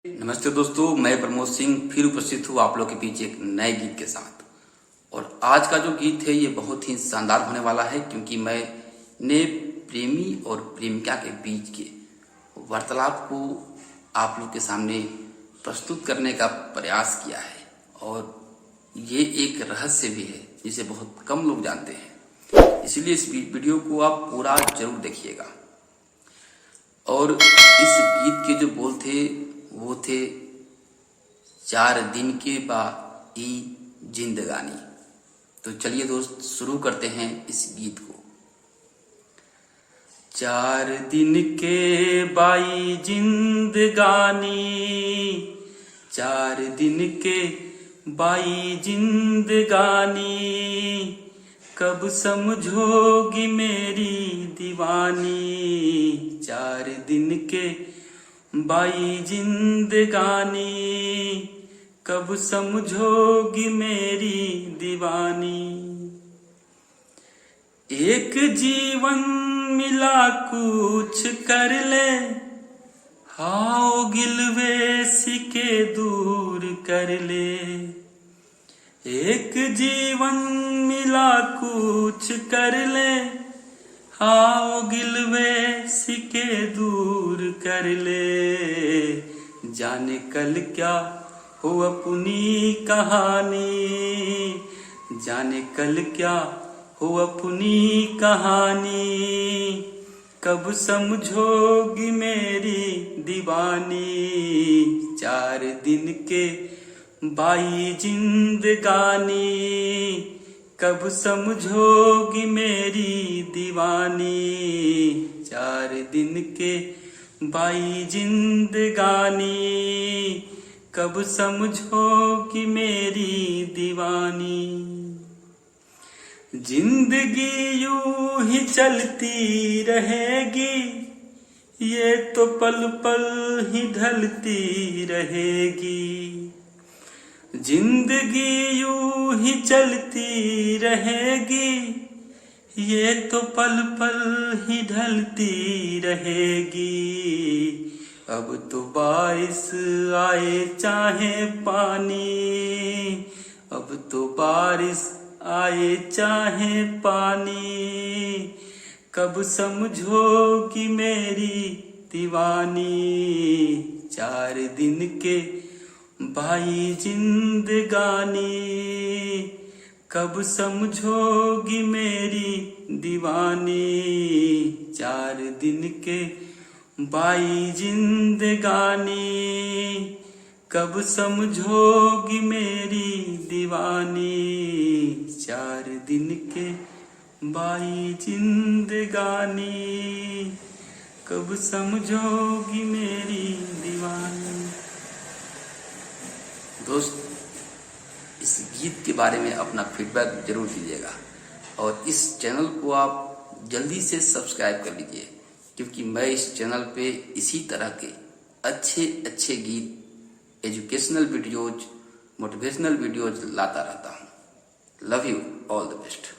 नमस्ते दोस्तों, मैं प्रमोद सिंह फिर उपस्थित हूँ आप लोग के बीच एक नए गीत के साथ। और आज का जो गीत है ये बहुत ही शानदार होने वाला है, क्योंकि मैंने प्रेमी और प्रेमिका के बीच के वार्तालाप को आप लोग के सामने प्रस्तुत करने का प्रयास किया है। और ये एक रहस्य भी है जिसे बहुत कम लोग जानते हैं, इसलिए इस वीडियो को आप पूरा जरूर देखिएगा। और इस गीत के जो बोल थे वो थे 4 दिन के बाद ई जिंदगानी। तो चलिए दोस्त, शुरू करते हैं इस गीत को। 4 दिन के बाई जिंदगानी, 4 दिन के बाई जिंदगानी, कब समझोगी मेरी दीवानी। 4 दिन के बाई जिंदगानी, कब समझोगी मेरी दीवानी। एक जीवन मिला कुछ कर ले, हाओ गिलवे सिके दूर कर ले। एक जीवन मिला कुछ कर ले, हाओ गिलवे सिके दूर कर ले। जाने कल क्या हो अपनी कहानी, जाने कल क्या हो अपनी कहानी, कब समझोगी मेरी दीवानी। 4 दिन के बाई जिंदगानी, कब समझोगी मेरी दीवानी। 4 दिन के बाई जिंदगानी, कब समझोगी मेरी दीवानी। जिंदगी यूं ही चलती रहेगी, ये तो पल पल ही ढलती रहेगी। जिंदगी यूं ही चलती रहेगी, ये तो पल पल ही ढलती रहेगी। अब तो बारिश आए चाहे पानी, अब तो बारिश आए चाहे पानी, कब समझोगी मेरी दीवानी। 4 दिन के बाई जिंदगानी, कब समझोगी मेरी दीवानी। 4 दिन के बाई जिंदगानी, कब समझोगी मेरी दीवानी। 4 दिन के बाई जिंदगानी, कब समझोगी मेरी दीवानी। दोस्त, इस गीत के बारे में अपना फीडबैक जरूर दीजिएगा और इस चैनल को आप जल्दी से सब्सक्राइब कर लीजिए, क्योंकि मैं इस चैनल पे इसी तरह के अच्छे अच्छे गीत, एजुकेशनल वीडियोज, मोटिवेशनल वीडियोज लाता रहता हूँ। Love you, all the best.